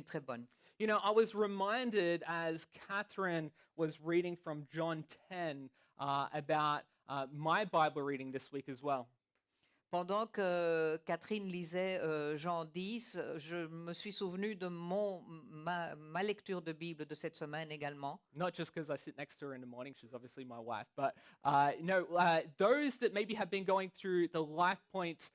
très bonne. You know, I was reminded as Catherine was reading from John 10 about my Bible reading this week as well. Pendant que Catherine lisait Jean 10, je me suis souvenu de ma lecture de Bible de cette semaine également. Not just because I sit next to her in the morning, she's obviously my wife, but those that maybe have been going through the Life Point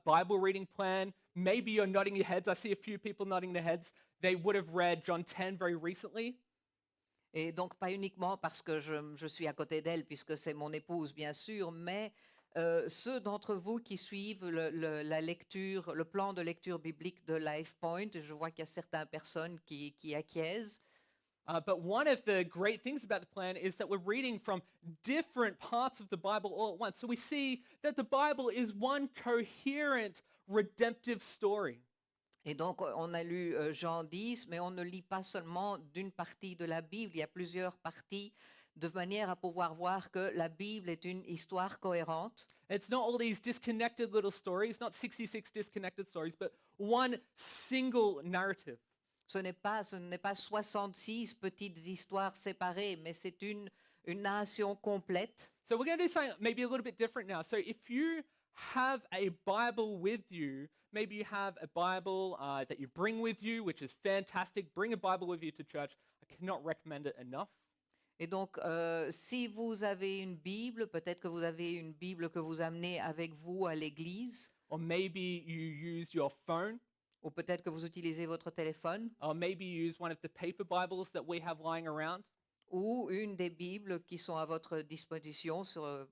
Bible reading plan, maybe you're nodding your heads. I see a few people nodding their heads. They would have read John 10 very recently. Et donc, pas uniquement parce que je suis à côté d'elle, puisque c'est mon épouse, bien sûr, mais ceux d'entre vous qui suivent la lecture, le plan de lecture biblique de Life Point, je vois qu'il y a certaines personnes qui acquiescent. But one of the great things about the plan is that we're reading from different parts of the Bible all at once. So we see that the Bible is one coherent, redemptive story. Et donc, on a lu Jean 10, mais on ne lit pas seulement d'une partie de la Bible, il y a plusieurs parties, de manière à pouvoir voir que la Bible est une histoire cohérente. It's not all these disconnected little stories, not 66 disconnected stories, but one single narrative. Ce n'est pas 66 petites histoires séparées, mais c'est une narration complète. So we're going to do something maybe a little bit different now. So if you have a Bible with you, maybe you have a Bible that you bring with you, which is fantastic. Bring a Bible with you to church. I cannot recommend it enough. Et donc, si vous avez une Bible, peut-être que vous avez une Bible que vous amenez avec vous à l'église, Or maybe you use your phone. ou peut-être que vous utilisez votre téléphone, Or maybe you use one of the paper Bibles that we have lying around. ou une des Bibles qui sont à votre disposition sur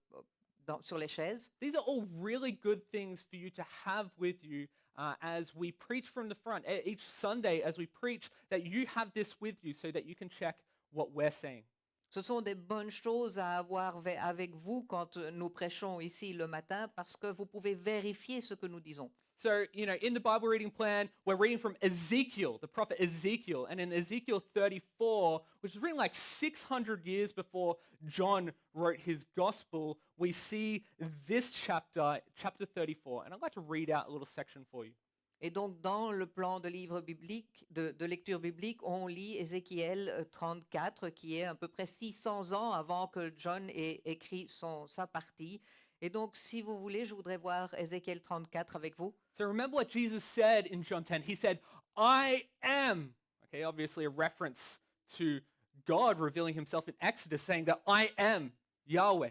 les chaises. These are all really good things for you to have with you as we preach from the front. Each Sunday, as we preach, that you have this with you so that you can check what we're saying. Ce sont des bonnes choses à avoir avec vous quand nous prêchons ici le matin, parce que vous pouvez vérifier ce que nous disons. So, you know, in the Bible reading plan, we're reading from Ezekiel, the prophet Ezekiel. And in Ezekiel 34, which is written like 600 years before John wrote his gospel, we see this chapter, chapter 34. And I'd like to read out a little section for you. Et donc, dans le plan de livre biblique, de lecture biblique, on lit Ézéchiel 34, qui est à peu près 600 ans avant que John ait écrit sa partie. Et donc, si vous voulez, je voudrais voir Ézéchiel 34 avec vous. So remember what Jesus said in John 10. He said, I am. Okay, obviously a reference to God revealing himself in Exodus, saying that I am Yahweh.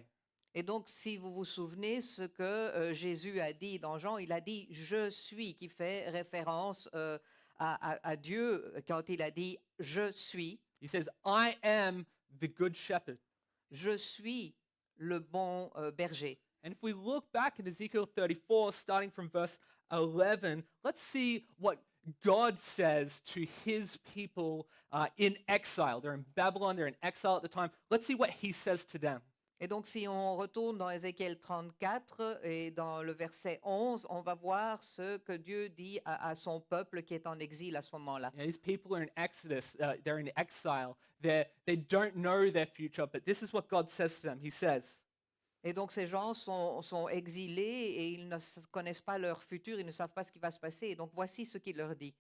Et donc, si vous vous souvenez ce que Jésus a dit dans Jean, il a dit « Je suis », qui fait référence à Dieu quand il a dit « Je suis He says, I am the good shepherd. ». Je suis le bon berger. And if we look back at Ezekiel 34, starting from verse 11, let's see what God says to his people in exile. They're in Babylon, they're in exile at the time. Let's see what he says to them. Et donc, si on retourne dans Ézéchiel 34 et dans le verset 11, on va voir ce que Dieu dit à son peuple qui est en exil à ce moment-là. You know, these people are in Exodus, they're in exile. They don't know their future, but this is what God says to them. He says, Et donc, ces gens sont exilés et ils ne connaissent pas leur futur, ils ne savent pas ce qui va se passer. Et donc, voici ce qu'il leur dit.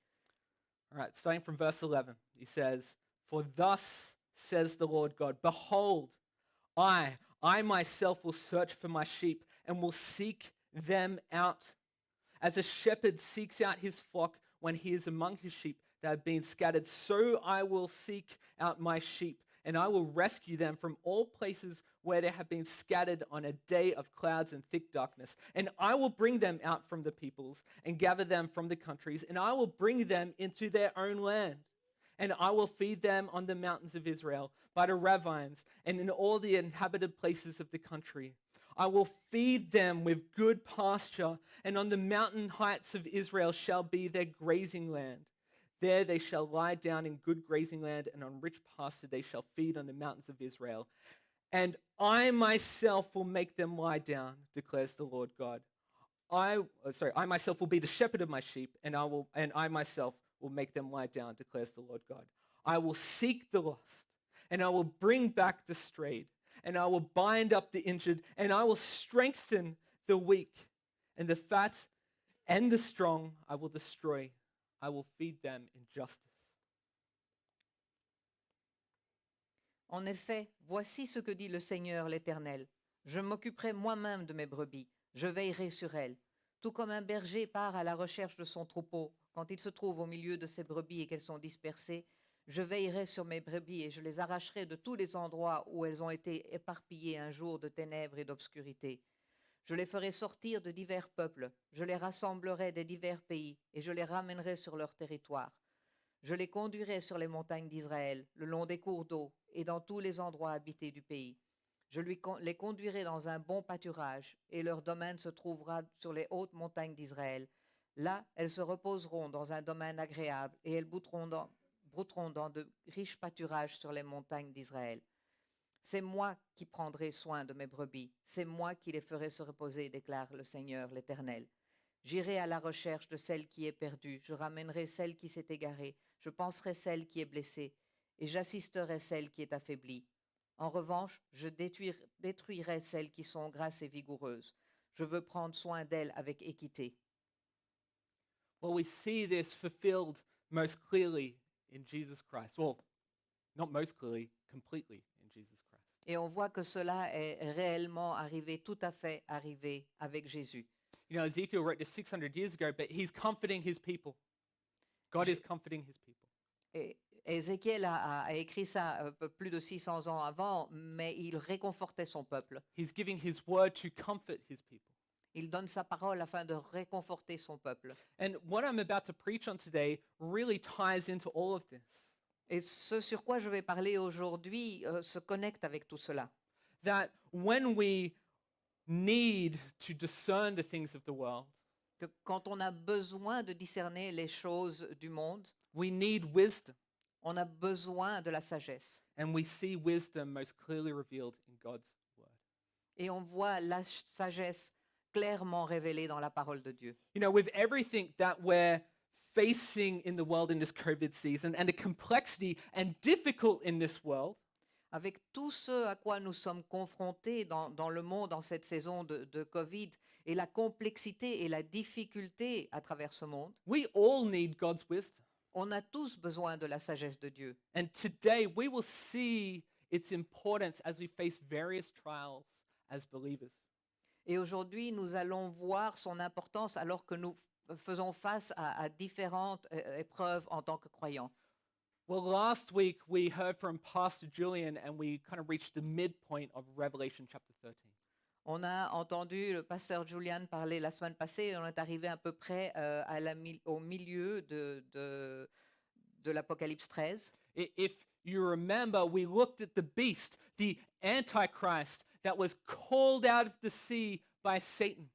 all right, starting from verse 11, he says, For thus says the Lord God, Behold, I myself will search for my sheep and will seek them out. As a shepherd seeks out his flock when he is among his sheep that have been scattered, so I will seek out my sheep, and I will rescue them from all places where they have been scattered on a day of clouds and thick darkness. And I will bring them out from the peoples and gather them from the countries, and I will bring them into their own land. And I will feed them on the mountains of Israel, by the ravines, and in all the inhabited places of the country. I will feed them with good pasture, and on the mountain heights of Israel shall be their grazing land. There they shall lie down in good grazing land, and on rich pasture they shall feed on the mountains of Israel. And I myself will make them lie down, declares the Lord God. I myself will be the shepherd of my sheep, and I myself will make them lie down, declares the Lord God. I will seek the lost, and I will bring back the strayed, and I will bind up the injured, and I will strengthen the weak, and the fat and the strong I will destroy. I will feed them in justice. En effet, voici ce que dit le Seigneur l'Éternel. Je m'occuperai moi-même de mes brebis, je veillerai sur elles. Tout comme un berger part à la recherche de son troupeau, quand il se trouve au milieu de ses brebis et qu'elles sont dispersées, je veillerai sur mes brebis et je les arracherai de tous les endroits où elles ont été éparpillées un jour de ténèbres et d'obscurité. Je les ferai sortir de divers peuples, je les rassemblerai des divers pays et je les ramènerai sur leur territoire. Je les conduirai sur les montagnes d'Israël, le long des cours d'eau et dans tous les endroits habités du pays. Les conduirai dans un bon pâturage, et leur domaine se trouvera sur les hautes montagnes d'Israël. Là, elles se reposeront dans un domaine agréable, et elles brouteront dans de riches pâturages sur les montagnes d'Israël. C'est moi qui prendrai soin de mes brebis, c'est moi qui les ferai se reposer, déclare le Seigneur l'Éternel. J'irai à la recherche de celle qui est perdue, je ramènerai celle qui s'est égarée, je penserai celle qui est blessée, et j'assisterai celle qui est affaiblie. En revanche, je détruirai celles qui sont grasses et vigoureuses. Je veux prendre soin d'elles avec équité. Well, we see this fulfilled most clearly in Jesus Christ. Well, not most clearly, completely in Jesus Christ. Et on voit que cela est réellement arrivé, tout à fait arrivé avec Jésus. You know, Ezekiel wrote this 600 years ago, but he's comforting his people. God is comforting his people. Et Ézéchiel a écrit ça plus de 600 ans avant, mais il réconfortait son peuple. He's giving his word to comfort his people. Il donne sa parole afin de réconforter son peuple. And what I'm about to preach on today really ties into all of this. Et ce sur quoi je vais parler aujourd'hui se connecte avec tout cela. That when we need to discern the things of the world, Que quand on a besoin de discerner les choses du monde, we need wisdom. on a besoin de la sagesse. And we see wisdom most clearly revealed in God's word. Et on voit la sagesse clairement révélée dans la parole de Dieu. You know, with everything that we're facing in the world in this COVID season and the complexity and difficult in this world, Avec tout ce à quoi nous sommes confrontés dans le monde en cette saison de Covid et la complexité et la difficulté à travers ce monde, we all need God's wisdom. on a tous besoin de la sagesse de Dieu. And today we will see its importance as we face various trials as believers. Et aujourd'hui, nous allons voir son importance alors que nous faisons face à différentes épreuves en tant que croyants. Well, last week we heard from Pastor Julian and we kind of reached the midpoint of Revelation chapter 13. On a entendu le pasteur Julian parler la semaine passée et on est arrivé à peu près au milieu de l'Apocalypse 13. If you remember, we looked at the beast, the Antichrist that was called out of the sea by Satan.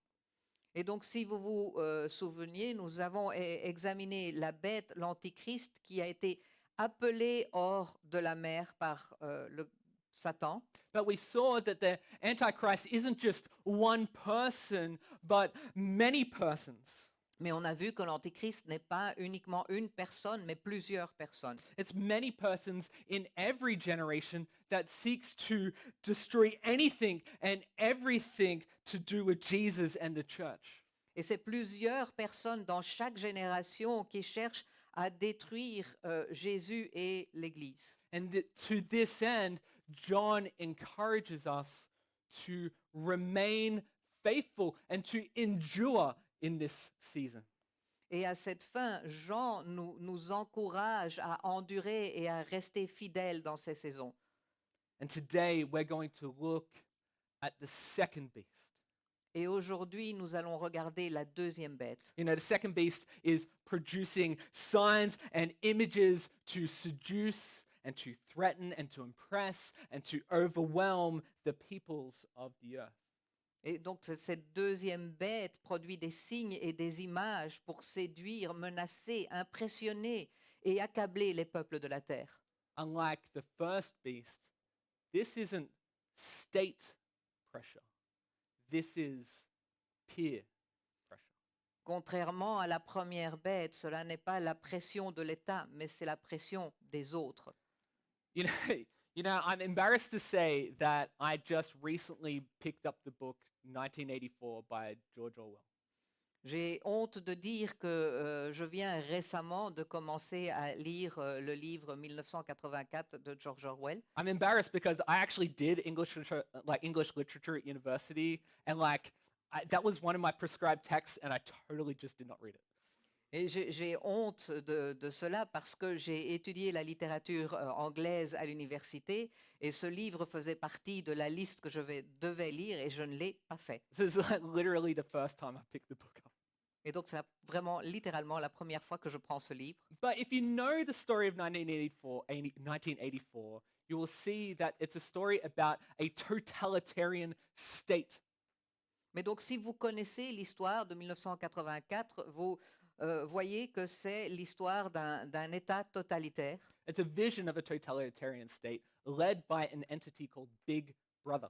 Et donc, si vous vous souveniez, nous avons examiné la bête, l'Antichrist, qui a été appelé hors de la mer par le Satan. But we saw that the Antichrist isn't just one person, but many persons. Mais on a vu que l'Antichrist n'est pas uniquement une personne, mais plusieurs personnes. It's many persons in every generation that seeks to destroy anything and everything to do with Jesus and the church. Et c'est plusieurs personnes dans chaque génération qui cherchent à détruire Jésus et l'Église. And to this end, John encourages us to remain faithful and to endure in this season. Et à cette fin, Jean nous encourage à endurer et à rester fidèles dans ces saisons. And today we're going to look at the second beast. Et aujourd'hui, nous allons regarder la deuxième bête. You know, the second beast is producing signs and images to seduce and to threaten and to impress and to overwhelm the peoples of the earth. Et donc, cette deuxième bête produit des signes et des images pour séduire, menacer, impressionner et accabler les peuples de la terre. Unlike the first beast, this isn't state pressure. This is peer pressure. Contrairement à la première bête, cela n'est pas la pression de l'État, mais c'est la pression des autres. You know, I'm embarrassed to say that I just recently picked up the book 1984 by George Orwell. J'ai honte de dire que je viens récemment de commencer à lire le livre 1984 de George Orwell. I'm embarrassed because I actually did English literature at university, and that was one of my prescribed texts, and I totally just did not read it. Et j'ai honte de cela parce que j'ai étudié la littérature anglaise à l'université et ce livre faisait partie de la liste que devais lire et je ne l'ai pas fait. This is literally the first time I picked the book up. Et donc c'est vraiment littéralement la première fois que je prends ce livre. But if you know the story of 1984, you will see that it's a story about a totalitarian state. Mais donc si vous connaissez l'histoire de 1984, vous voyez que c'est l'histoire d'un État totalitaire. It's a vision of a totalitarian state led by an entity called Big Brother.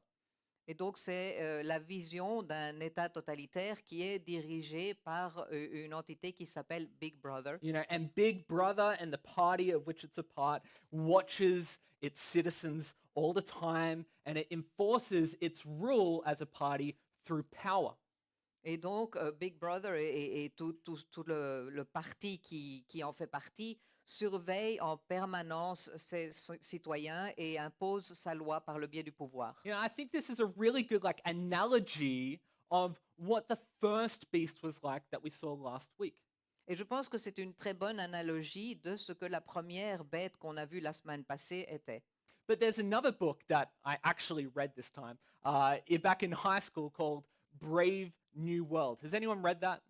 Et donc, c'est la vision d'un État totalitaire qui est dirigé par une entité qui s'appelle Big Brother. You know, and Big Brother and the party of which it's a part watches its citizens all the time, and it enforces its rule as a party through power. Et donc, Big Brother et tout le parti qui en fait partie surveille en permanence ses citoyens et impose sa loi par le biais du pouvoir. You know, I think this is a really good analogy of what the first beast was like that we saw last week. Et je pense que c'est une très bonne analogie de ce que la première bête qu'on a vue la semaine passée était. But there's another book that I actually read this time back in high school called Brave New World. Has anyone read that?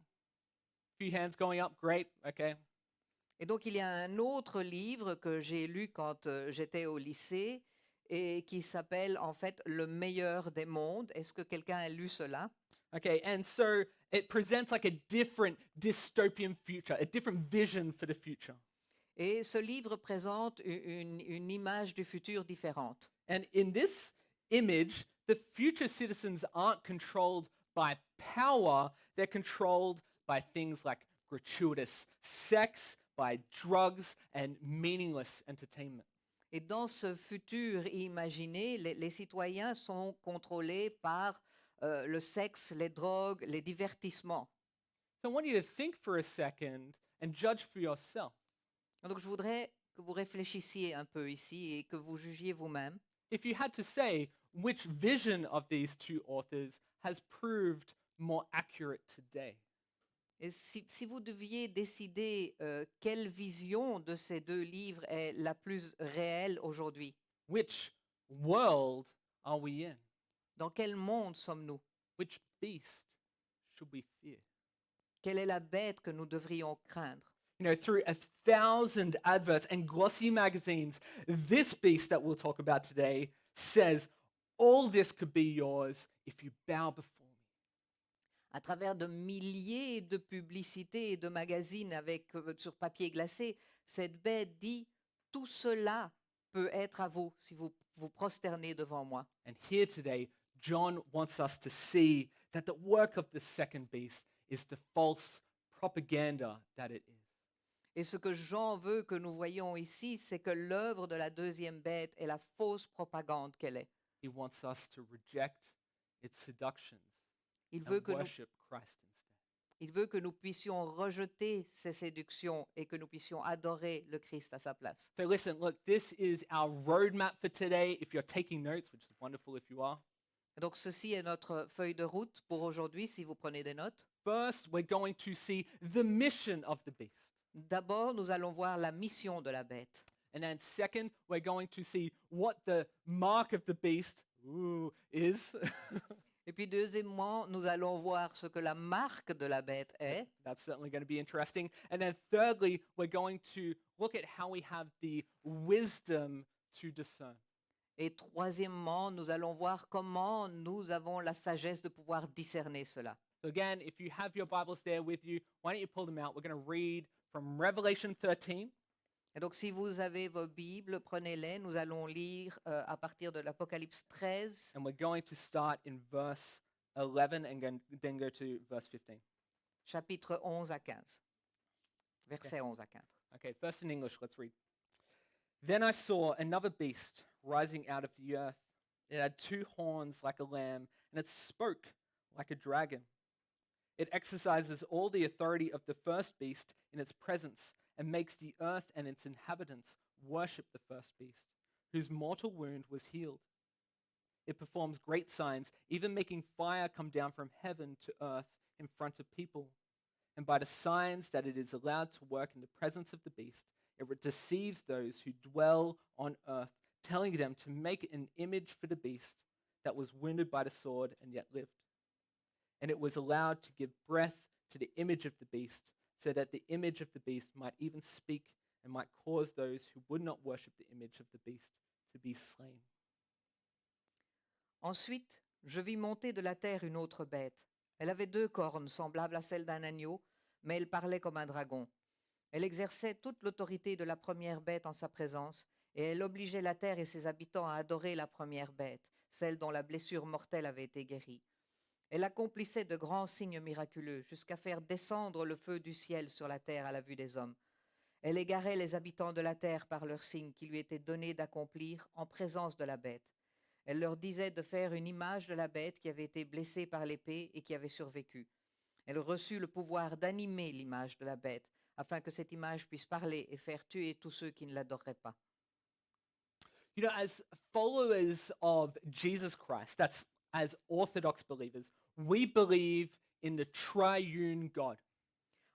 Few hands going up. Great. Okay. Et donc, il y a un autre livre que j'ai lu quand j'étais au lycée et qui s'appelle en fait Le meilleur des mondes. Est-ce que quelqu'un a lu cela? Okay, and so it presents like a different dystopian future, a different vision for the future. Et ce livre présente une image du futur différente. And in this image, the future citizens aren't controlled by power, they're controlled by things like gratuitous sex, by drugs and meaningless entertainment. Et dans ce futur imaginé, les citoyens sont contrôlés par le sexe, les drogues, les divertissements. So I want you to think for a second and judge for yourself. Donc je voudrais que vous réfléchissiez un peu ici et que vous jugiez vous-même. If you had to say which vision of these two authors has proved more accurate today. Et si vous deviez décider quelle vision de ces deux livres est la plus réelle aujourd'hui, Which world are we in? dans quel monde sommes-nous? Which beast should we fear? Quelle est la bête que nous devrions craindre? You know, through 1,000 adverts and glossy magazines, this beast that we'll talk about today says, all this could be yours if you bow before me. À travers de milliers de publicités et de magazines sur papier glacé, cette bête dit tout cela peut être à vous si vous vous prosternez devant moi. And here today, John wants us to see that the work of the second beast is the false propaganda that it is. Et ce que Jean veut que nous voyions ici, c'est que l'œuvre de la deuxième bête est la fausse propagande qu'elle est. He wants us to reject its seductions Il veut and que nous worship Christ instead. Il veut que nous puissions rejeter ces séductions et que nous puissions adorer le Christ à sa place. So listen, look, this is our roadmap for today. If you're taking notes, which is wonderful if you are. Donc ceci est notre feuille de route pour aujourd'hui, si vous prenez des notes. First, we're going to see the mission of the beast. D'abord, nous allons voir la mission de la bête. And then second, we're going to see what the mark of the beast is. Et puis deuxièmement, nous allons voir ce que la marque de la bête est. That's certainly going to be interesting. And then thirdly, we're going to look at how we have the wisdom to discern. Et troisièmement, nous allons voir comment nous avons la sagesse de pouvoir discerner cela. So again, if you have your Bibles there with you, why don't you pull them out? We're going to read from Revelation 13. Et donc si vous avez vos Bibles, prenez-les. Nous allons lire à partir de l'Apocalypse 13. And we're going to start in verse 11 and then go to verse 15. Chapitre 11 à 15. Verset 11 à 15. Okay, first in English, let's read. Then I saw another beast rising out of the earth. It had two horns like a lamb, and it spoke like a dragon. It exercises all the authority of the first beast in its presence and makes the earth and its inhabitants worship the first beast, whose mortal wound was healed. It performs great signs, even making fire come down from heaven to earth in front of people. And by the signs that it is allowed to work in the presence of the beast, it deceives those who dwell on earth, telling them to make an image for the beast that was wounded by the sword and yet lived. And it was allowed to give breath to the image of the beast, so that the image of the beast might even speak and might cause those who would not worship the image of the beast to be slain. Ensuite, je vis monter de la terre une autre bête. Elle avait 2 cornes semblables à celles d'un agneau, mais elle parlait comme un dragon. Elle exerçait toute l'autorité de la première bête en sa présence, et elle obligeait la terre et ses habitants à adorer la première bête, celle dont la blessure mortelle avait été guérie. Elle accomplissait de grands signes miraculeux, jusqu'à faire descendre le feu du ciel sur la terre à la vue des hommes. Elle égarait les habitants de la terre par leurs signes qui lui étaient donnés d'accomplir en présence de la bête. Elle leur disait de faire une image de la bête qui avait été blessée par l'épée et qui avait survécu. Elle reçut le pouvoir d'animer l'image de la bête, afin que cette image puisse parler et faire tuer tous ceux qui ne l'adoreraient pas. You know, as followers of Jesus Christ, that's as Orthodox believers, we believe in the triune God.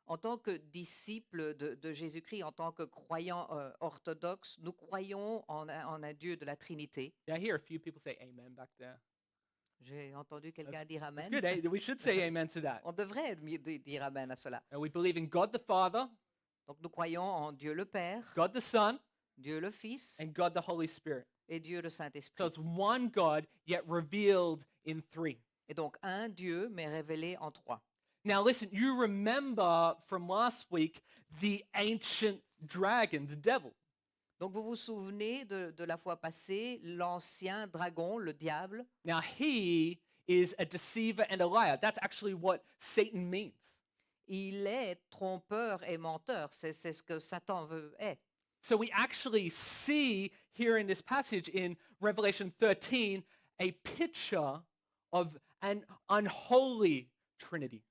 En tant que disciples de Jésus-Christ, en tant que croyants orthodoxes, nous croyons en un Dieu de la Trinité. Yeah, I hear a few people say amen back there. J'ai entendu quelqu'un dire It's Amen. good, eh? We should say amen to that. On devrait dire Amen à cela. And we believe in God the Father, Donc nous croyons en Dieu le Père, God the Son, Dieu le Fils and God the Holy Spirit. et Dieu le So Saint-Esprit. it's one God, yet revealed in three. Et donc un Dieu, mais révélé en 3. Now, listen, you remember from last week the ancient dragon, the devil. Donc vous vous souvenez de la fois passée, l'ancien dragon, le diable. Now, he is a deceiver and a liar. That's actually what Satan means. Il est trompeur et menteur. C'est ce que Satan est. So we actually see here in this passage in Revelation 13 a picture of an unholy Trinity.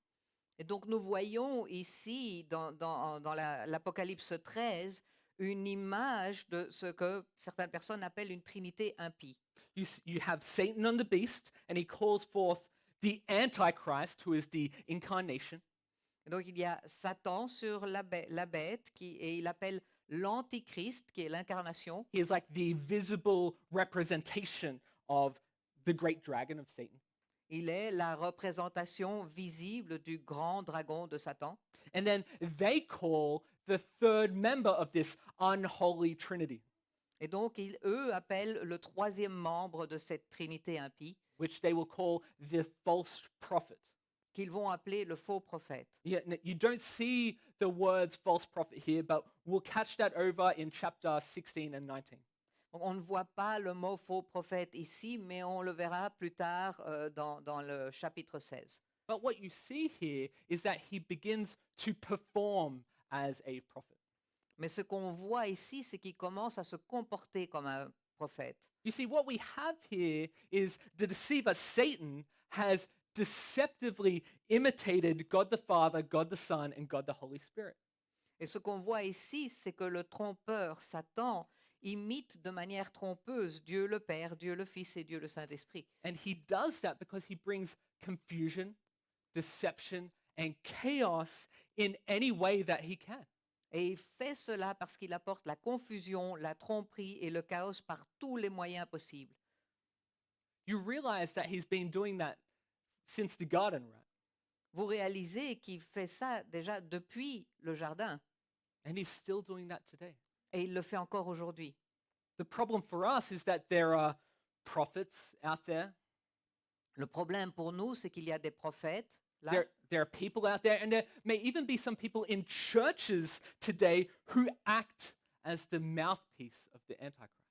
Et donc nous voyons ici dans l'Apocalypse 13 une image de ce que certaines personnes appellent une trinité impie. You have Satan on the beast, and he calls forth the Antichrist, who is the incarnation. Et donc il y a Satan sur la bête et il appelle l'Antichrist, qui est l'incarnation. He is like the visible representation of the great dragon of Satan. Il est la représentation visible du grand dragon de Satan. And then they call the third member of this unholy Trinity, Et donc, eux appellent le 3e membre de cette trinité impie, which they will call the false prophet. qu'ils vont appeler le faux prophète. You don't see the words false prophet here, but we'll catch that over in chapter 16 and 19. Donc, on ne voit pas le mot faux prophète ici, mais on le verra plus tard dans le chapitre 16. But what you see here is that he begins to perform as a prophet. Mais ce qu'on voit ici, c'est qu'il commence à se comporter comme un prophète. You see, what we have here is the deceiver, Satan, has deceptively imitated God the Father, God the Son, and God the Holy Spirit. Et ce qu'on voit ici, c'est que le trompeur, Satan, imite de manière trompeuse Dieu le Père, Dieu le Fils et Dieu le Saint-Esprit. And he does that because he brings confusion, deception, and chaos in any way that he can. Et il fait cela parce qu'il apporte la confusion, la tromperie et le chaos par tous les moyens possibles. You realize that he's been doing that since the garden, right? Vous réalisez qu'il fait ça déjà depuis le jardin And he's still doing that today. et il le fait encore aujourd'hui. The problem for us is that there are prophets out there. Le problème pour nous, c'est qu'il y a des prophètes là. There are people out there, and there may even be some people in churches today who act as the mouthpiece of the Antichrist.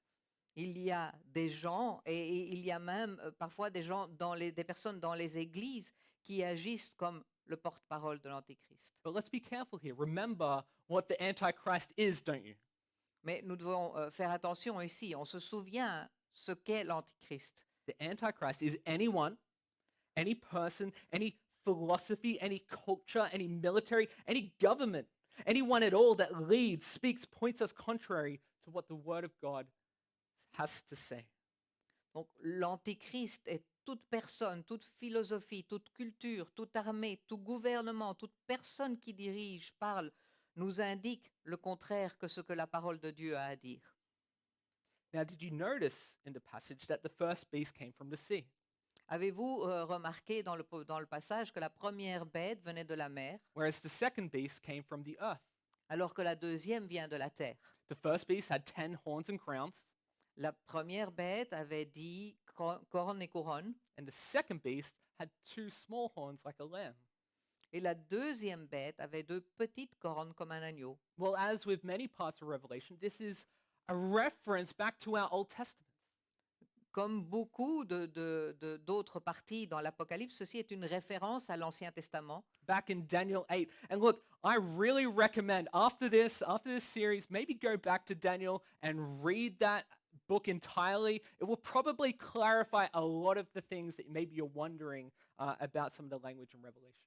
Il y a des gens et il y a même parfois des gens des personnes dans les églises qui agissent comme le porte-parole de l'Antéchrist. But let's be careful here. Remember what the Antichrist is, don't you? Mais nous devons faire attention ici. On se souvient ce qu'est l'Antéchrist. The Antichrist is anyone, any person, any philosophy, any culture, any military, any government, anyone at all that leads, speaks, points us contrary to what the Word of God has to say. Donc l'antichrist est toute personne, toute philosophie, toute culture, toute armée, tout gouvernement, toute personne qui dirige, parle, nous indique le contraire que ce que la parole de Dieu a à dire. Now, did you notice in the passage that the first beast came from the sea? Avez-vous remarqué dans le passage que la première bête venait de la mer, Whereas the second beast came from the earth. alors que la deuxième vient de la terre? The first beast had 10 horns and crowns, La première bête avait 10 cornes et couronnes, and the second beast had 2 small horns like a lamb. et la deuxième bête avait 2 petites cornes comme un agneau. Well, as with many parts of Revelation, this is a reference back to our Old Testament. Comme beaucoup d'autres parties dans l'Apocalypse, ceci est une référence à l'Ancien Testament. Back in Daniel 8. And look, I really recommend after this series, maybe go back to Daniel and read that book entirely. It will probably clarify a lot of the things that maybe you're wondering about some of the language in Revelation.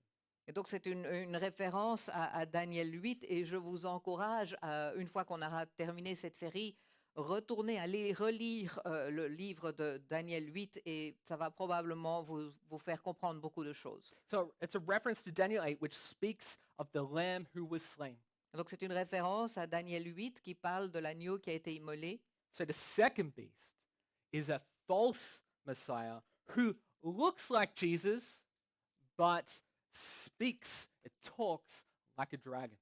Et donc c'est une référence à Daniel 8 et je vous encourage, une fois qu'on aura terminé cette série, retourner, aller relire le livre de Daniel 8 et ça va probablement vous faire comprendre beaucoup de choses. So it's a reference to Daniel 8, which speaks of the lamb who was slain. Donc c'est une référence à Daniel 8 qui parle de l'agneau qui a été immolé. So the second beast is a false Messiah who looks like Jesus, but speaks, it talks like a dragon.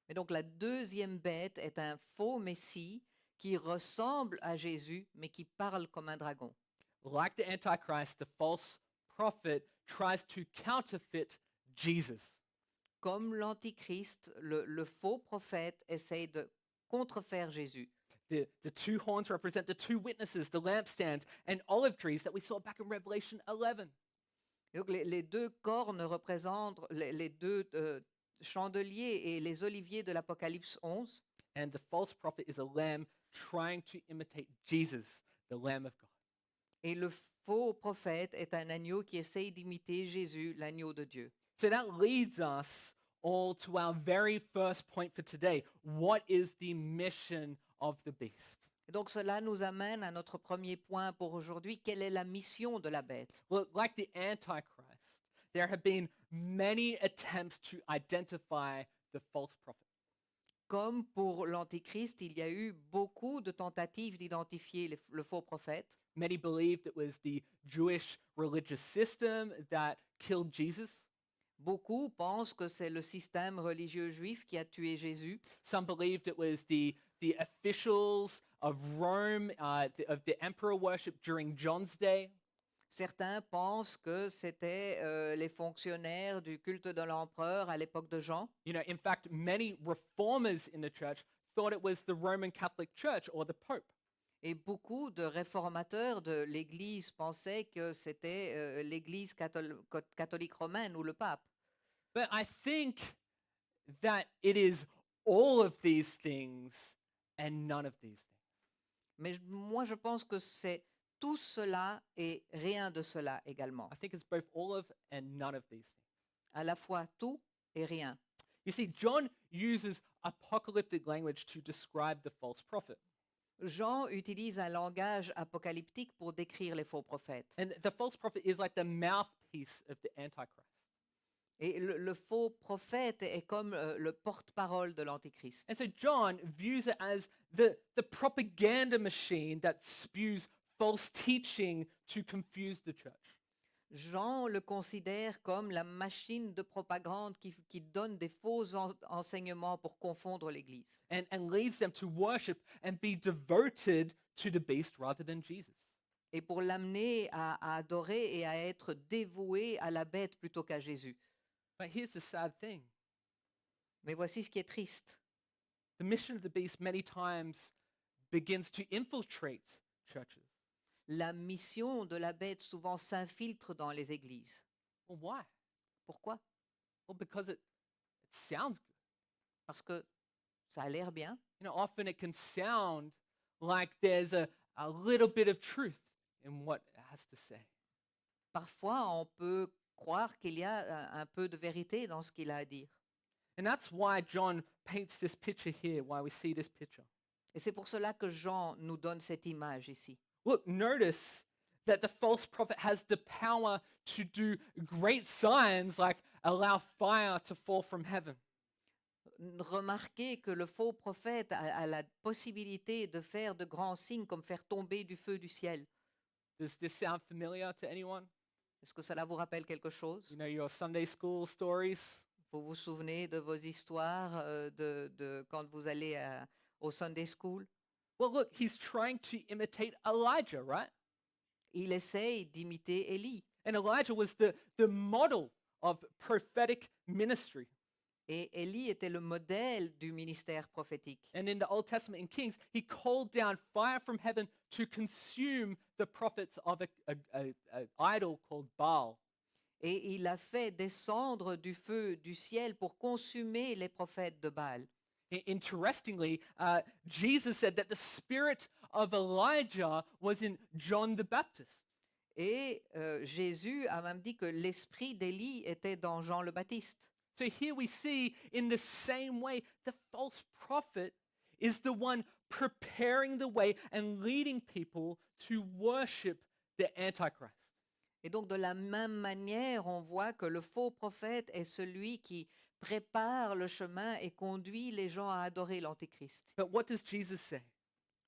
Et donc la deuxième bête est un faux messie qui ressemble à Jésus, mais qui parle comme un dragon. Like the Antichrist, the false prophet tries to counterfeit Jesus. Comme l'Antichrist, le faux prophète essaye de contrefaire Jésus. The 2 horns represent the 2 witnesses, the lampstands, and olive trees that we saw back in Revelation 11. Et donc les 2 cornes représentent les 2 chandeliers et les oliviers de l'Apocalypse 11. And the false prophet is a lamb trying to imitate Jesus, the Lamb of God. Et le faux prophète est un agneau qui essaye d'imiter Jésus, l'agneau de Dieu. So that leads us all to our very first point for today. What is the mission of the beast? Et donc cela nous amène à notre premier point pour aujourd'hui. Quelle est la mission de la bête? Well, like the Antichrist, there have been many attempts to identify the false prophet. Comme pour l'Antichrist, il y a eu beaucoup de tentatives d'identifier le faux prophète. Many believed it was the Jewish religious system that killed Jesus. Beaucoup pensent que c'est le système religieux juif qui a tué Jésus. Some believed it was the officials of Rome, of the emperor worship during John's day. Certains pensent que c'était les fonctionnaires du culte de l'empereur à l'époque de Jean. You know, in fact, many reformers in the church thought it was the Roman Catholic Church or the Pope. Et beaucoup de réformateurs de l'Église pensaient que c'était l'Église catholique romaine ou le pape. But I think that it is all of these things and none of these things. Mais moi, je pense que c'est tout cela et rien de cela également. I think it's both all of and none of these things. À la fois tout et rien. You see, John uses apocalyptic language to describe the false prophet. Jean utilise un langage apocalyptique pour décrire les faux prophètes. And the false prophet is like the mouthpiece of the Antichrist. Et le faux prophète est comme le porte-parole de l'Antichrist. And so John views it as the propaganda machine that spews false teaching to confuse the church. Jean le considère comme la machine de propagande qui donne des faux enseignements pour confondre l'Église. And leads them to worship and be devoted to the beast rather than Jesus. Et pour l'amener à adorer et à être dévoué à la bête plutôt qu'à Jésus. But here's the sad thing. Mais voici ce qui est triste. The mission of the beast many times begins to infiltrate churches. La mission de la bête souvent s'infiltre dans les églises. Well, why? Pourquoi? Well, because it sounds good. Parce que ça a l'air bien. You know, often it can sound like there's a little bit of truth in what it has to say. Parfois, on peut croire qu'il y a un peu de vérité dans ce qu'il a à dire. And that's why John paints this picture here, why we see this picture. Et c'est pour cela que Jean nous donne cette image ici. Look, notice that the false prophet has the power to do great signs like allow fire to fall from heaven. Remarquez que le faux prophète a la possibilité de faire de grands signes comme faire tomber du feu du ciel. Does this sound familiar to anyone? Est-ce que cela vous rappelle quelque chose? You know your Sunday school stories? Vous vous souvenez de vos histoires de quand vous allez au Sunday School? Well, look, he's trying to imitate Elijah, right? Il essaye d'imiter Élie. And Elijah was the model of prophetic ministry. Et Élie était le modèle du ministère prophétique. And in the Old Testament, in Kings, he called down fire from heaven to consume the prophets of an idol called Baal. Et il a fait descendre du feu du ciel pour consumer les prophètes de Baal. Interestingly, Jesus said that the spirit of Elijah was in John the Baptist. Et Jésus a même dit que l'esprit d'Élie était dans Jean le Baptiste. So here we see, in the same way, the false prophet is the one preparing the way and leading people to worship the Antichrist. Et donc de la même manière, on voit que le faux prophète est celui qui prépare le chemin et conduit les gens à adorer l'Antéchrist. But what does Jesus say?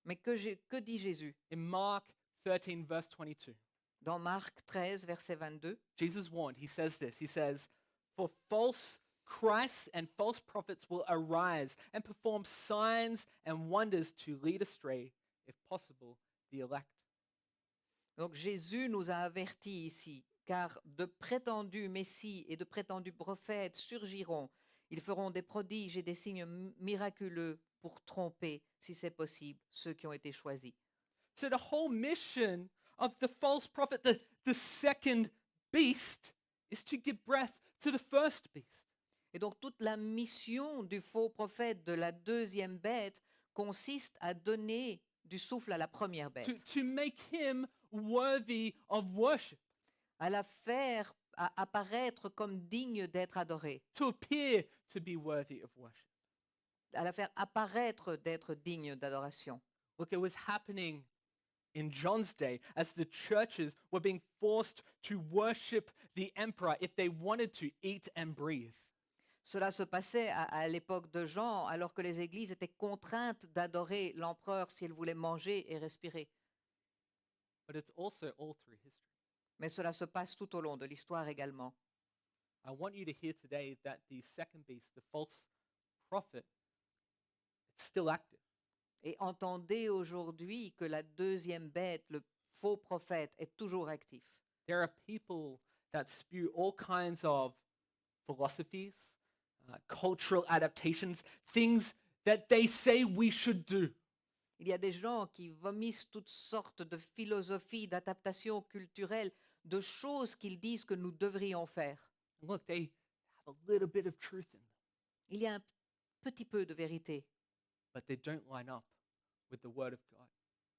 Mais que dit Jésus? In Mark 13, verse 22, Dans Marc 13, verset 22, Jesus warned, he says this, he says, "For false Christs and false prophets will arise and perform signs and wonders to lead astray, if possible, the elect." donc Jésus nous a avertis ici, car de prétendus messies et de prétendus prophètes surgiront. Ils feront des prodiges et des signes miraculeux pour tromper, si c'est possible, ceux qui ont été choisis. So the whole mission of the false prophet, the second beast, is to give breath to the first beast. Et donc toute la mission du faux prophète de la deuxième bête consiste à donner du souffle à la première bête, To make him worthy of worship, à la faire apparaître comme digne d'être adorée, to appear to be worthy of worship. à la faire apparaître d'être digne d'adoration. Look, it was happening in John's day as the churches were being forced to worship the emperor if they wanted to eat and breathe. Cela se passait à l'époque de Jean, alors que les églises étaient contraintes d'adorer l'empereur si elles voulaient manger et respirer. But it's also all through history. Mais cela se passe tout au long de l'histoire également. I want you to hear today that the second beast, the false prophet, it's still active. Et entendez aujourd'hui que la deuxième bête, le faux prophète, est toujours actif. There are people that spew all kinds of philosophies, cultural adaptations, things that they say we should do. Il y a des gens qui vomissent toutes sortes de philosophies, d'adaptations culturelles, de choses qu'ils disent que nous devrions faire. And look, they have a little bit of truth in them, Il y a un petit peu de vérité, but they don't line up with the word of God.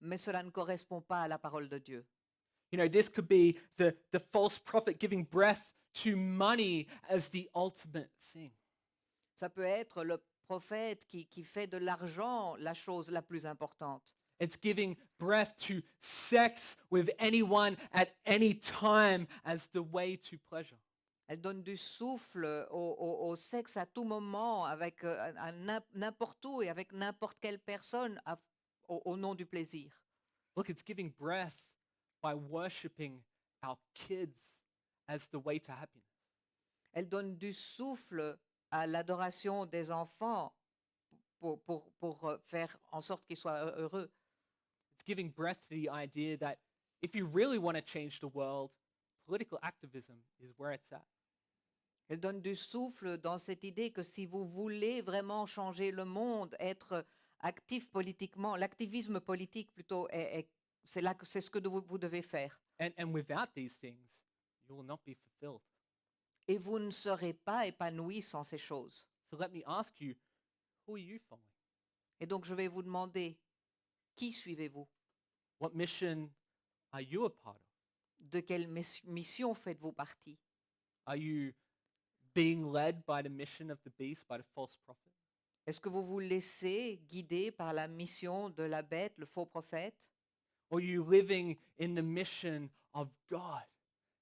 mais cela ne correspond pas à la parole de Dieu. You know, this could be the false prophet giving breath to money as the ultimate thing. Ça peut être le prophète qui fait de l'argent la chose la plus importante. It's giving breath to sex with anyone at any time as the way to pleasure. Elle donne du souffle au sexe à tout moment, avec n'importe où et avec n'importe quelle personne au nom du plaisir. Look, it's giving breath by worshiping our kids as the way to happiness. Elle donne du souffle à l'adoration des enfants pour faire en sorte qu'ils soient heureux. It's giving breath to the idea that if you really want to change the world, political activism is where it's at. Elle donne du souffle dans cette idée que si vous voulez vraiment changer le monde, être actif politiquement, l'activisme politique plutôt, c'est ce que vous devez faire. And without these things, you will not be fulfilled. Et vous ne serez pas épanoui sans ces choses. So let me ask you, who are you following? Et donc je vais vous demander, qui suivez-vous? What mission are you a part of? De quelle mission faites-vous partie? Are you being led by the mission of the beast, by the false prophet? Est-ce que vous vous laissez guider par la mission de la bête, le faux prophète? Or are you living in the mission of God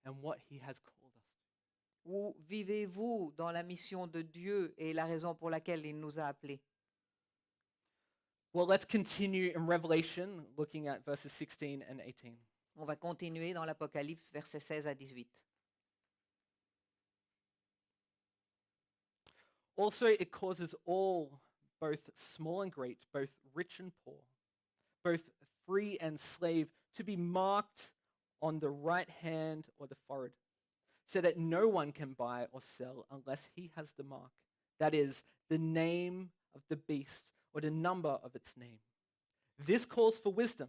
and what he has called us to? Ou vivez-vous dans la mission de Dieu et la raison pour laquelle il nous a appelés? Well, let's continue in Revelation, looking at verses 16 and 18. On va continuer dans l'Apocalypse, versets 16 à 18. Also, it causes all, both small and great, both rich and poor, both free and slave, to be marked on the right hand or the forehead, so that no one can buy or sell unless he has the mark, that is, the name of the beast or the number of its name. This calls for wisdom.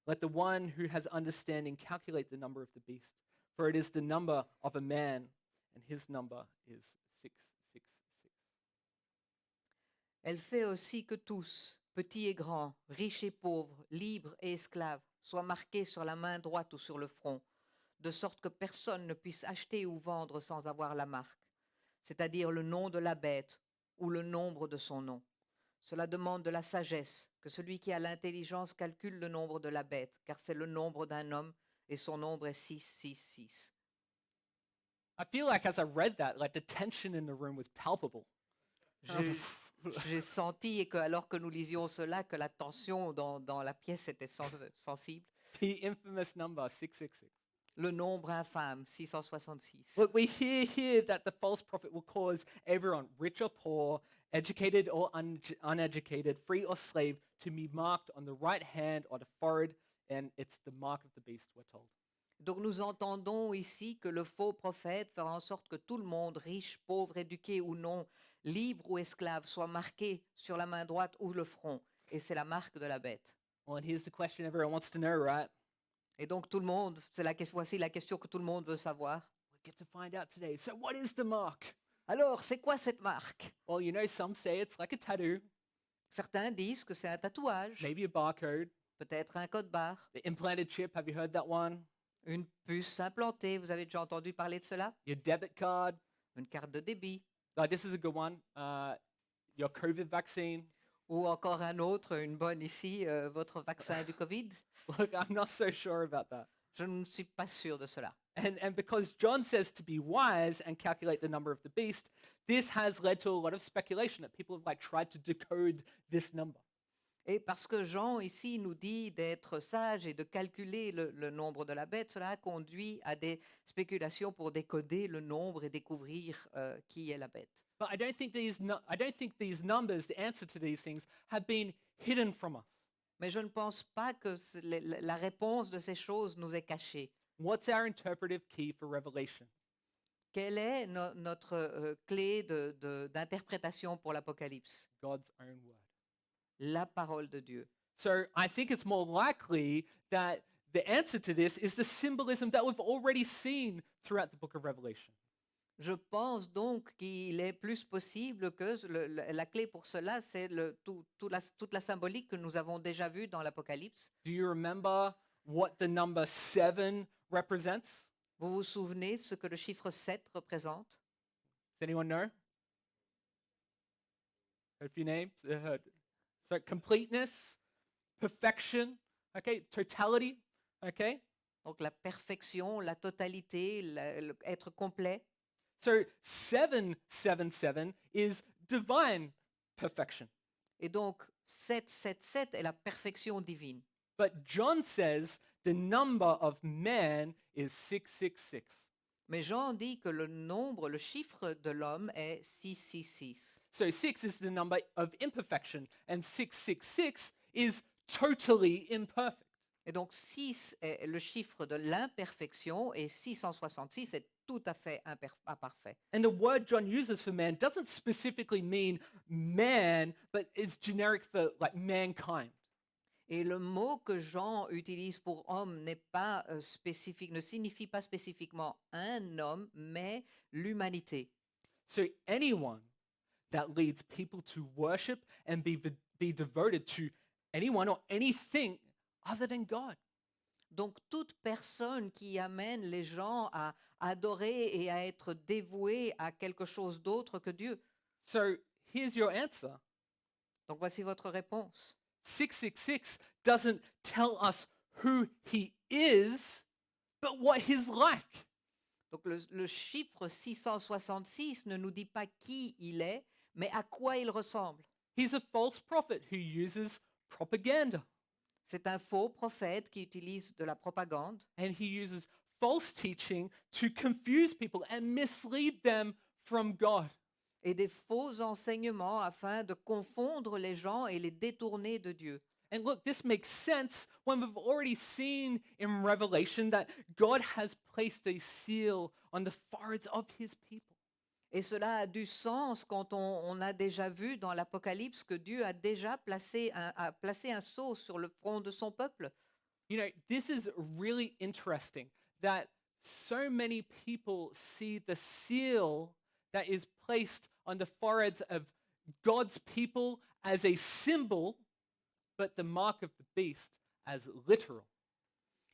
Let the one who has understanding calculate the number of the beast, for it is the number of a man, and his number is 666. Elle fait aussi que tous, petits et grands, riches et pauvres, libres et esclaves, soient marqués sur la main droite ou sur le front, de sorte que personne ne puisse acheter ou vendre sans avoir la marque, c'est-à-dire le nom de la bête ou le nombre de son nom. Cela demande de la sagesse, que celui qui a l'intelligence calcule le nombre de la bête, car c'est le nombre d'un homme et son nombre est 666. I feel like as I read that, like the tension in the room was palpable. J'ai senti que alors que nous lisions cela, que la tension dans la pièce était sensible. The infamous number 666. Le nombre infâme, 666. Look, we hear here that the false prophet will cause everyone, rich or poor, educated or uneducated, free or slave, to be marked on the right hand or the forehead, and it's the mark of the beast, we're told. Donc nous entendons ici que le faux prophète fera en sorte que tout le monde, riche, pauvre, éduqué ou non, libre ou esclave, soit marqué sur la main droite ou le front. Et c'est la marque de la bête. Well, and here's the question everyone wants to know, right? Et donc tout le monde, voici la question que tout le monde veut savoir. We get to find out today. So what is the mark? Alors, c'est quoi cette marque? Well, you know, some say it's like a tattoo, Certains disent que c'est un tatouage, maybe a barcode, peut-être un code barre, the implanted chip. Have you heard that one? une puce implantée. Vous avez déjà entendu parler de cela? Your debit card. Une carte de débit. Oh, this is a good one. Your COVID vaccine. Ou encore un autre, une bonne ici, votre vaccin du Covid. Look, I'm not so sure about that. Je ne suis pas sûr de cela. And because John says to be wise and calculate the number of the beast, this has led to a lot of speculation that people have like tried to decode this number. Et parce que Jean ici nous dit d'être sage et de calculer le nombre de la bête, cela a conduit à des spéculations pour décoder le nombre et découvrir qui est la bête. But I don't think these numbers, the answer to these things, have been hidden from us. Mais je ne pense pas que la réponse de ces choses nous est cachée. What's our interpretive key for Revelation? Quelle est notre clé d'interprétation pour l'Apocalypse? God's own word. La parole de Dieu. So I think it's more likely that the answer to this is the symbolism that we've already seen throughout the book of Revelation. Je pense donc qu'il est plus possible que la clé pour cela, c'est toute la symbolique que nous avons déjà vue dans l'Apocalypse. Do you remember what the number 7 represents? Vous vous souvenez ce que le chiffre 7 représente? Does anyone know? Heard a few names? Heard. So completeness, perfection, okay, totality, okay? Donc la perfection, la totalité, être complet. So 777 is divine perfection. Et donc 777 est la perfection divine. But John says the number of man is 666. Mais Jean dit que le chiffre de l'homme est 666. So 6 is the number of imperfection, and 666 is totally imperfect. Et donc 6 est le chiffre de l'imperfection et 666 est tout à fait imparfait. And the word John uses for man doesn't specifically mean man, but it's generic for like mankind. Et le mot que Jean utilise pour homme n'est pas spécifique, ne signifie pas spécifiquement un homme, mais l'humanité. So anyone that leads people to worship and be devoted to anyone or anything other than God. Donc toute personne qui amène les gens à adorer et à être dévoué à quelque chose d'autre que Dieu. So here's your answer. Donc voici votre réponse. 666 doesn't tell us who he is, but what he's like. Donc le chiffre 666 ne nous dit pas qui il est, mais à quoi il ressemble. He's a false prophet who uses propaganda, C'est un faux prophète qui utilise de la propagande and he uses false teaching to confuse people and mislead them from God. et des faux enseignements afin de confondre les gens et les détourner de Dieu. And look, this makes sense when we've already seen in Revelation that God has placed a seal on the foreheads of his people. Et cela a du sens quand on a déjà vu dans l'Apocalypse que Dieu a déjà placé un sceau sur le front de son peuple. You know, this is really interesting that so many people see the seal that is placed on the foreheads of God's people as a symbol, but the mark of the beast as literal.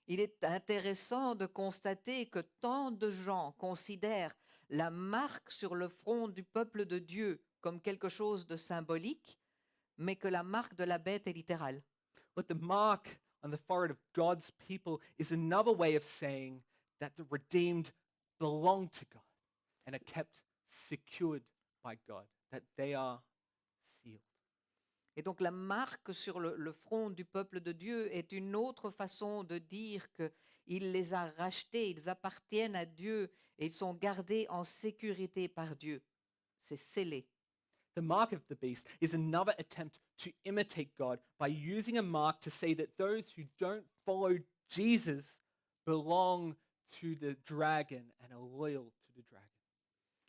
Il est intéressant de constater que tant de gens considèrent la marque sur le front du peuple de Dieu comme quelque chose de symbolique, mais que la marque de la bête est littérale. But the mark on the forehead of God's people is another way of saying that the redeemed belong to God and are kept secured by God, that they are sealed. Et donc la marque sur le front du peuple de Dieu est une autre façon de dire qu'il les a rachetés, ils appartiennent à Dieu et ils sont gardés en sécurité par Dieu. C'est scellé. The mark of the beast is another attempt to imitate God by using a mark to say that those who don't follow Jesus belong to the dragon and are loyal to the dragon.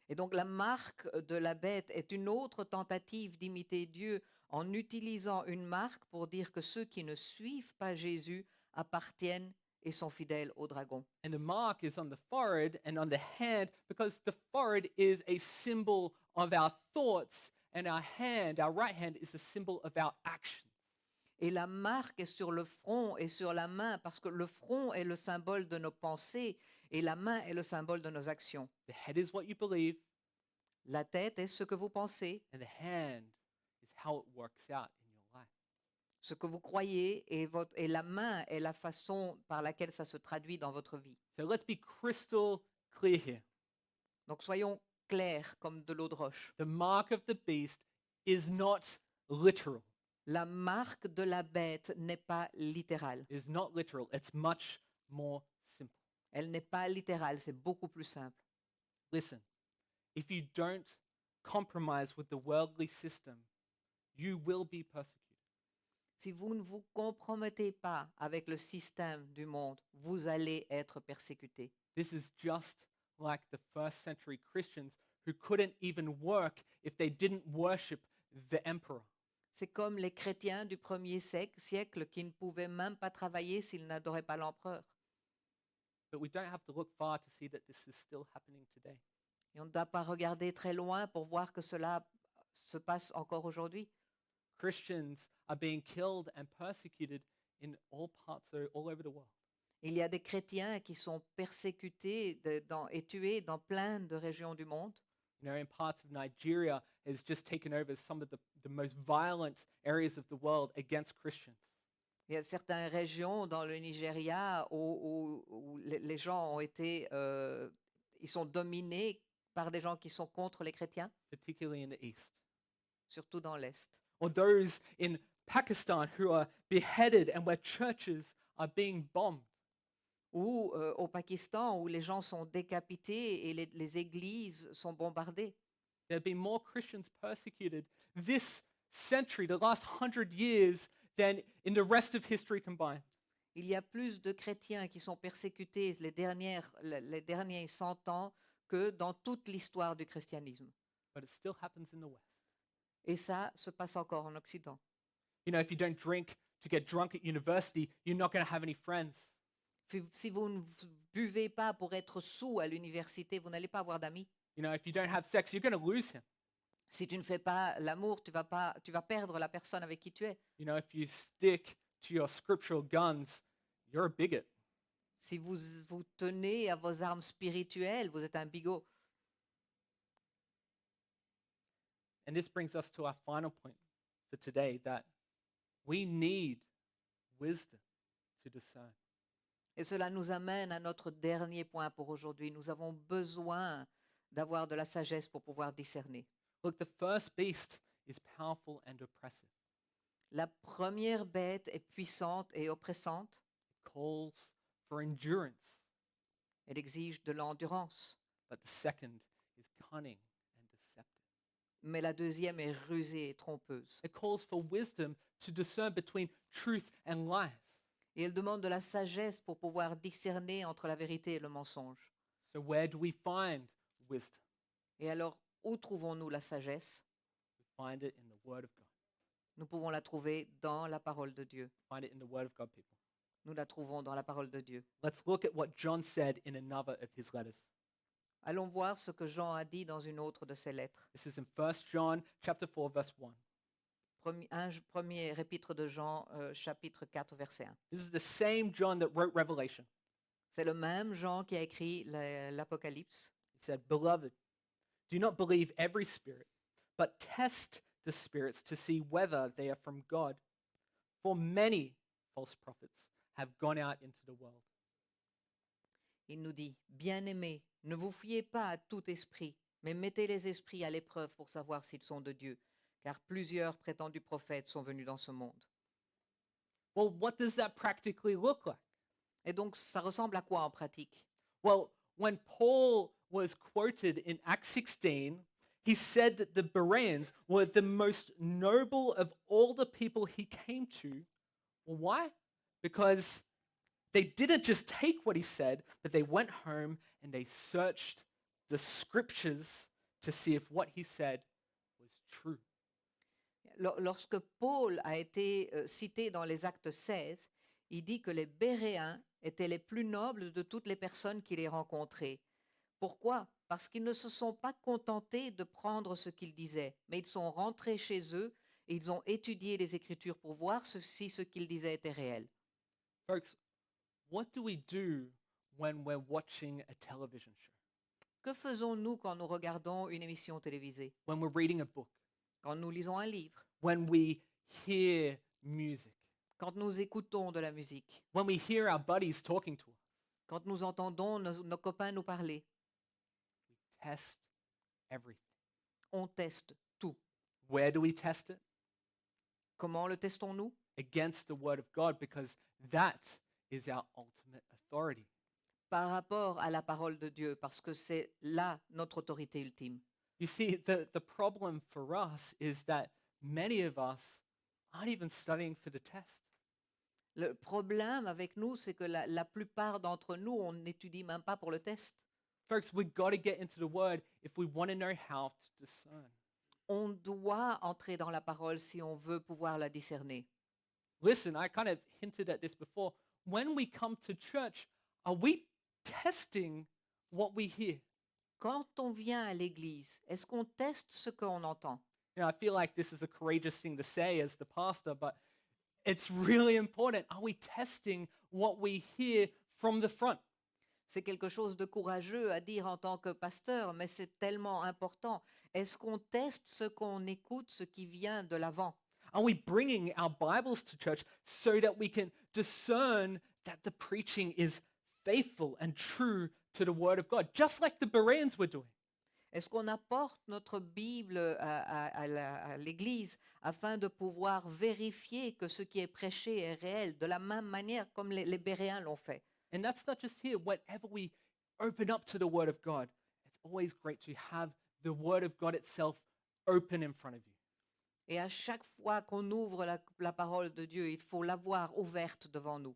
Et donc la marque de la bête est une autre tentative d'imiter Dieu en utilisant une marque pour dire que ceux qui ne suivent pas Jésus appartiennent et sont fidèles au dragon. And the mark is on the forehead and on the hand because the forehead is a symbol of our thoughts and our hand, our right hand, is a symbol of our actions. Et la marque est sur le front et sur la main parce que le front est le symbole de nos pensées et la main est le symbole de nos actions. The head is what you believe, La tête est ce que vous pensez, and the hand is how it works out in your life. ce que vous croyez et la main est la façon par laquelle ça se traduit dans votre vie. So let's be crystal clear here. Donc soyons clairs comme de l'eau de roche. The mark of the beast is not literal. La marque de la bête n'est pas littérale. It is not literal. It's much more simple. Elle n'est pas littérale, c'est beaucoup plus simple. Listen, if you don't compromise with the worldly system, you will be persecuted. Si vous ne vous compromettez pas avec le système du monde, vous allez être persécutés. This is just like the first century Christians who couldn't even work if they didn't worship the emperor. C'est comme les chrétiens du premier siècle qui ne pouvaient même pas travailler s'ils n'adoraient pas l'empereur. But we don't have to look far to see that this is still happening today. Et on ne doit pas regarder très loin pour voir que cela se passe encore aujourd'hui. Christians are being killed and persecuted in all parts, all over the world. Il y a des chrétiens qui sont persécutés et tués dans plein de régions du monde. You know, in parts of Nigeria has just taken over some of the most violent areas of the world against Christians. Il y a certaines régions dans le Nigeria où les gens ont été, ils sont dominés par des gens qui sont contre les chrétiens, Particularly in the east. surtout dans l'Est. Or those in Pakistan who are beheaded and where churches are being bombed. Ou au Pakistan où les gens sont décapités et les églises sont bombardées. There have been more Christians persecuted this century, the last 100 years, than in the rest of history combined. Il y a plus de chrétiens qui sont persécutés les derniers 100 ans que dans toute l'histoire du christianisme. But it still happens in the West. Et ça se passe encore en Occident. You know, if you don't drink to get drunk at university, you're not going to have any friends. Si vous ne buvez pas pour être saoul à l'université, vous n'allez pas avoir d'amis. You know, if you don't have sex, you're going to lose him. Si tu ne fais pas l'amour, tu vas perdre la personne avec qui tu es. You know, if you stick to your scriptural guns, you're a bigot. Si vous tenez à vos armes spirituelles, vous êtes un bigot. And this brings us to our final point for today, that we need wisdom to discern. Et cela nous amène à notre dernier point pour aujourd'hui. Nous avons besoin d'avoir de la sagesse pour pouvoir discerner. Look, the first beast is powerful and oppressive. La première bête est puissante et oppressante. It calls for endurance. Elle exige de l'endurance. But the second is cunning and deceptive. Mais la deuxième est rusée et trompeuse. It calls for wisdom to discern between truth and lies. Et elle demande de la sagesse pour pouvoir discerner entre la vérité et le mensonge. So where do we find wisdom? Et alors, où trouvons-nous la sagesse? We find it in the Word of God. Nous pouvons la trouver dans la parole de Dieu. Find it in the Word of God, people. Nous la trouvons dans la parole de Dieu. Let's look at what John said in another of his letters. Allons voir ce que Jean a dit dans une autre de ses lettres. This is in 1 John chapter 4, verse 1. Premier épître de Jean, chapitre 4, verset 1. This is the same John that wrote Revelation. C'est le même Jean qui a écrit l'Apocalypse. He said, Beloved, do not believe every spirit, but test the spirits to see whether they are from God. For many false prophets have gone out into the world. Il nous dit, Bien-aimés, ne vous fiez pas à tout esprit, mais mettez les esprits à l'épreuve pour savoir s'ils sont de Dieu, car plusieurs prétendus prophètes sont venus dans ce monde. Well, what does that practically look like? Et donc, ça ressemble à quoi en pratique? Well, when Paul was quoted in Acts 16, he said that the Bereans were the most noble of all the people he came to. Well, why? Because they didn't just take what he said, but they went home and they searched the scriptures to see if what he said was true. Lorsque Paul a été cité dans les Actes 16, il dit que les Béréens étaient les plus nobles de toutes les personnes qu'il ait rencontrées. Pourquoi? Parce qu'ils ne se sont pas contentés de prendre ce qu'ils disaient, mais ils sont rentrés chez eux et ils ont étudié les Écritures pour voir si ce qu'ils disaient était réel. Folks, what do we do when we're watching a television show? Que faisons-nous quand nous regardons une émission télévisée, When we're reading a book? quand nous lisons un livre, When we hear music? quand nous écoutons de la musique, When we hear our buddies talking to us? quand nous entendons nos copains nous parler? We test everything. On teste tout. Where do we test it? Comment le testons-nous? Against the Word of God, because that is our ultimate authority. Par rapport à la parole de Dieu, parce que c'est là notre autorité ultime. You see, the problem for us is that many of us aren't even studying for the test. Le problème avec nous, c'est que la plupart d'entre nous, on n'étudie même pas pour le test. Folks, we've got to get into the Word if we want to know how to discern. On doit entrer dans la parole si on veut pouvoir la discerner. Listen, I kind of hinted at this before. When we come to church, are we testing what we hear? Quand on vient à l'église, est-ce qu'on teste ce qu'on entend? You know, I feel like this is a courageous thing to say as the pastor, but it's really important. Are we testing what we hear from the front? C'est quelque chose de courageux à dire en tant que pasteur, mais c'est tellement important. Est-ce qu'on teste ce qu'on écoute, ce qui vient de l'avant? Are we bringing our Bibles to church so that we can discern that the preaching is faithful and true to the Word of God, just like the Bereans were doing? Est-ce qu'on apporte notre Bible à l'église afin de pouvoir vérifier que ce qui est prêché est réel, de la même manière comme les Béréens l'ont fait? And that's not just here. Whenever we open up to the Word of God, it's always great to have the Word of God itself open in front of you. Et à chaque fois qu'on ouvre la parole de Dieu, il faut l'avoir ouverte devant nous.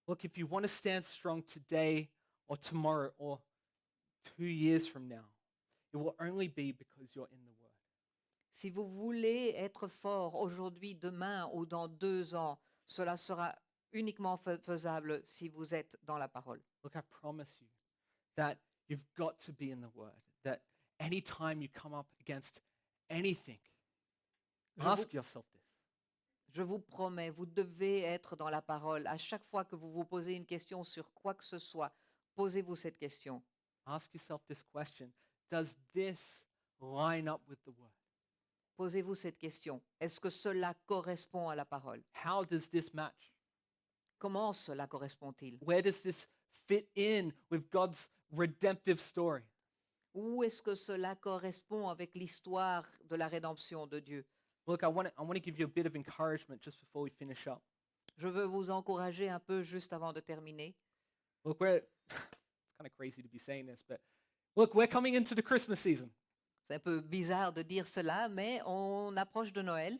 Look, if you want to stand strong today or tomorrow or 2 years from now, it will only be because you're in the Word. Si vous voulez être fort aujourd'hui, demain ou dans 2 ans, cela sera uniquement faisable si vous êtes dans la parole. Look, I promise you that you've got to be in the Word, that anytime you come up against anything, Je ask vous, yourself this. je vous promets, vous devez être dans la parole, à chaque fois que vous vous posez une question sur quoi que ce soit, posez-vous cette question. Ask yourself this question: does this line up with the word? Posez-vous cette question. Est-ce que cela correspond à la parole? How does this match? Comment cela correspond-il? Where does this fit in with God's redemptive story? Où est-ce que cela correspond avec l'histoire de la rédemption de Dieu? Look, I want to give you a bit of encouragement just before we finish up. Je veux vous encourager un peu juste avant de terminer. Look, it's kind of crazy to be saying this, but look, we're coming into the Christmas season. C'est un peu bizarre de dire cela, mais on approche de Noël.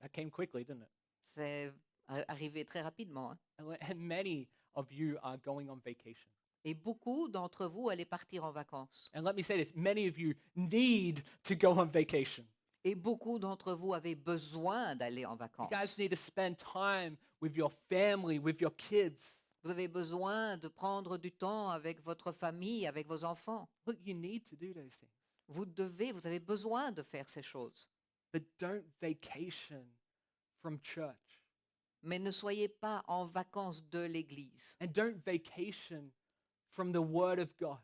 That came quickly, didn't it? C'est arrivé très rapidement, hein. And many of you are going on vacation. Et beaucoup d'entre vous allez partir en vacances. And let me say this, many of you need to go on vacation. Et beaucoup d'entre vous avez besoin d'aller en You vacances. guys need to spend time with your family, with your kids. Vous avez besoin de prendre du temps avec votre famille, avec vos enfants. Look, you need to do those things. Vous avez besoin de faire ces choses. But don't vacation from church. Mais ne soyez pas en vacances de l'Église. And don't vacation from the Word of God.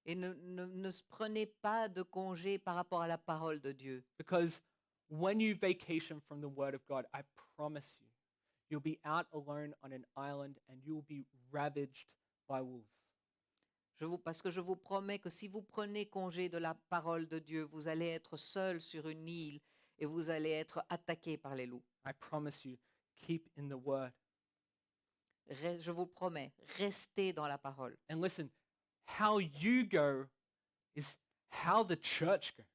Et ne prenez pas de congé par rapport à la parole de Dieu. Because when you vacation from the Word of God, I promise you, you'll be out alone on an island and you will be ravaged by wolves. Parce que je vous promets que si vous prenez congé de la parole de Dieu, vous allez être seul sur une île et vous allez être attaqué par les loups. I promise you, keep in the Word. Je vous promets, restez dans la parole. And listen, how you go is how the church goes.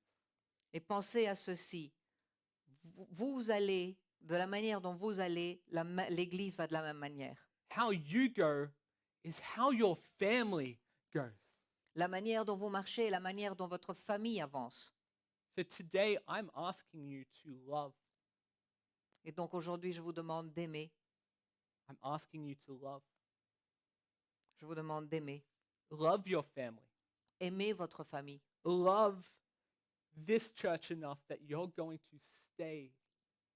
Et pensez à ceci. Vous allez, de la manière dont vous allez, l'Église va de la même manière. How you go is how your family goes. La manière dont vous marchez est la manière dont votre famille avance. So today, I'm asking you to love. Et donc aujourd'hui, je vous demande d'aimer. I'm asking you to love. Je vous demande d'aimer. Love your family. Aimez votre famille. Love this church enough that you're going to stay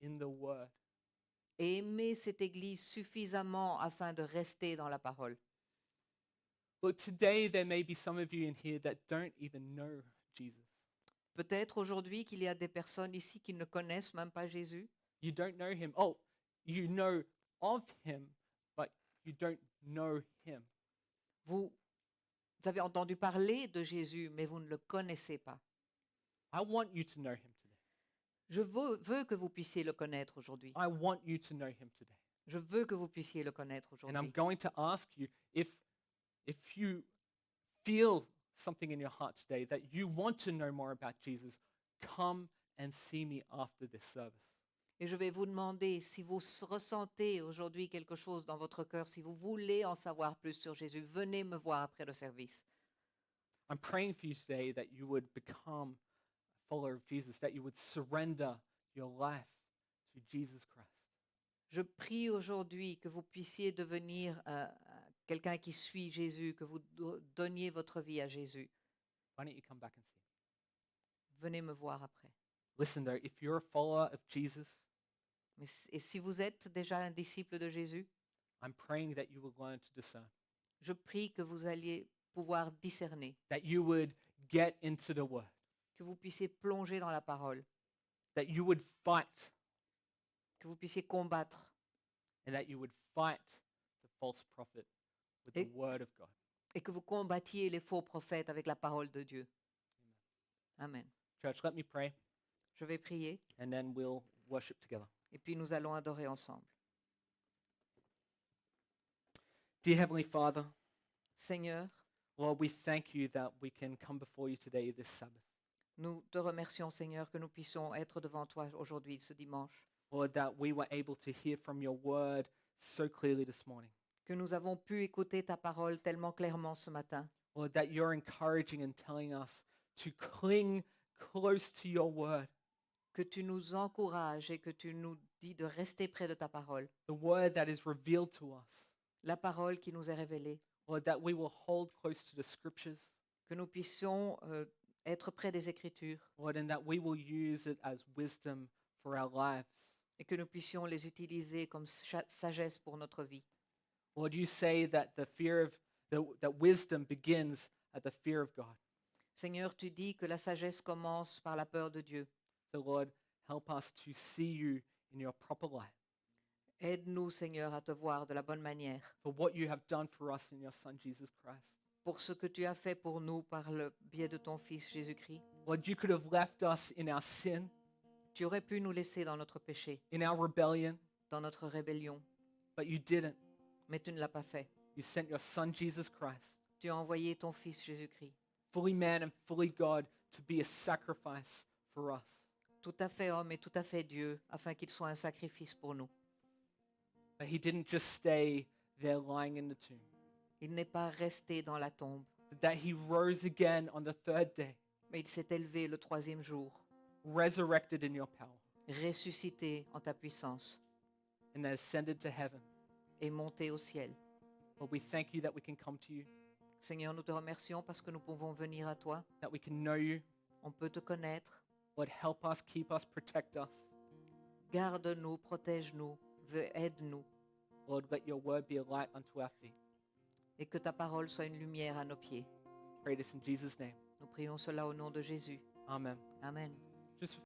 in the Word. Et aimez cette Église suffisamment afin de rester dans la parole. Look, today there may be some of you in here that don't even know Jesus. Peut-être aujourd'hui qu'il y a des personnes ici qui ne connaissent même pas Jésus. You don't know him. Oh, you know of him, but you don't know him. Vous avez entendu parler de Jésus, mais vous ne le connaissez pas. I want you to know him today. Je veux que vous puissiez le connaître aujourd'hui. I want you to know him today. Je veux que vous puissiez le connaître And I'm aujourd'hui. going to ask you if you feel something in your heart today that you want to know more about Jesus, come and see me after this service. Et je vais vous demander si vous ressentez aujourd'hui quelque chose dans votre cœur, si vous voulez en savoir plus sur Jésus, venez me voir après le service. I'm praying for you today that you would become a follower of Jesus, that you would surrender your life to Jesus Christ. Je prie aujourd'hui que vous puissiez devenir quelqu'un qui suit Jésus, que vous donniez votre vie à Jésus. Why don't you come back and see me? Venez me voir après. Listen though, if you're a follower of Jesus, Et si vous êtes déjà un disciple de Jésus, I'm praying that you will learn to discern, je prie que vous alliez pouvoir discerner, that you would get into the Word, que vous puissiez plonger dans la parole, that you would fight, que vous puissiez combattre and that you would fight the false prophet with the Et- Word of God. et que vous combattiez les faux prophètes avec la parole de Dieu. Amen. Church, let me pray, Je vais prier and then we'll worship together. et puis nous allons adorer ensemble. Dear Heavenly Father, Seigneur, Lord, we thank you that we can come before you today this Sabbath. nous te remercions, Seigneur, que nous puissions être devant toi aujourd'hui, ce dimanche, Lord, that we were able to hear from your word so clearly this morning. que nous avons pu écouter ta parole tellement clairement ce matin, Lord, that you're encouraging and telling us to cling close to your word, que tu nous encourages et que tu nous dis de rester près de ta parole, the word that is revealed to us. la parole qui nous est révélée, Lord, that we will hold close to the scriptures, que nous puissions être près des Écritures Lord, and that we will use it as wisdom for our lives. et que nous puissions les utiliser comme sagesse pour notre vie. Lord, you say that that wisdom begins at the fear of God. Seigneur, tu dis que la sagesse commence par la peur de Dieu. So Lord, help us to see you in your proper light Aide-nous, Seigneur, à te voir de la bonne manière for what you have done for us in your Son Jesus Christ. pour ce que tu as fait pour nous par le biais de ton Fils Jésus-Christ. Lord, you could have left us in our sin, Tu aurais pu nous laisser dans notre péché, in our rebellion, dans notre rébellion, but you didn't. mais tu ne l'as pas fait. You sent your Son Jesus Christ, Tu as envoyé ton Fils Jésus-Christ, fully man and fully God, to be a sacrifice for us. tout à fait homme et tout à fait Dieu, afin qu'il soit un sacrifice pour nous. But he didn't just stay there lying in the tomb, Il n'est pas resté dans la tombe, but that he rose again on the third day, mais il s'est élevé le troisième jour, resurrected in your power, ressuscité en ta puissance and then ascended to heaven. et monté au ciel. Lord, we thank you that we can come to you, Seigneur, nous te remercions parce que nous pouvons venir à toi. that we can know you. On peut te connaître. Lord, help us, keep us, protect us. Garde-nous, protège-nous, aide-nous, Lord, let your word be a light unto our feet. et que ta parole soit une lumière à nos pieds. Pray this in Jesus' name. Nous prions cela au nom de Jésus. Amen. Amen. Just